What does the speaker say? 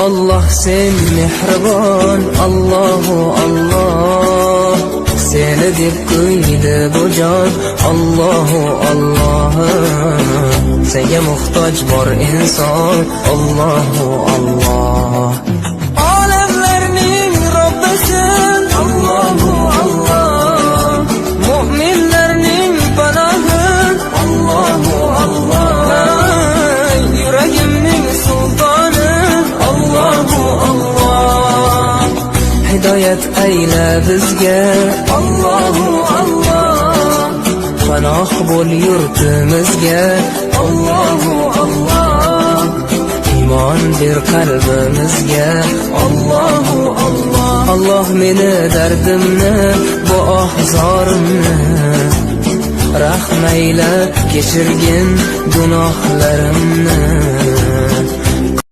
Allah sen mehribon, Allahu Allah. Seni deb qo'ydi bu jon, Allahu Allah. Senga muhtoj bor inson, Allahu Allah. Olamlarning Robbisin, Allahu Allah. Mu'minlarning panohi, Allahu Allah. Yuragimning sultoni, Allahu Allah. Hidoyat ayla bizga, Allahu Allah. Panoh bo'l yurtimizga, Allahu Allah. Iymon ber qalbimizga, Allahu Allah. Allah meni dardimni, bu ohzorimni rahmayla kechirgin gunohlarimni.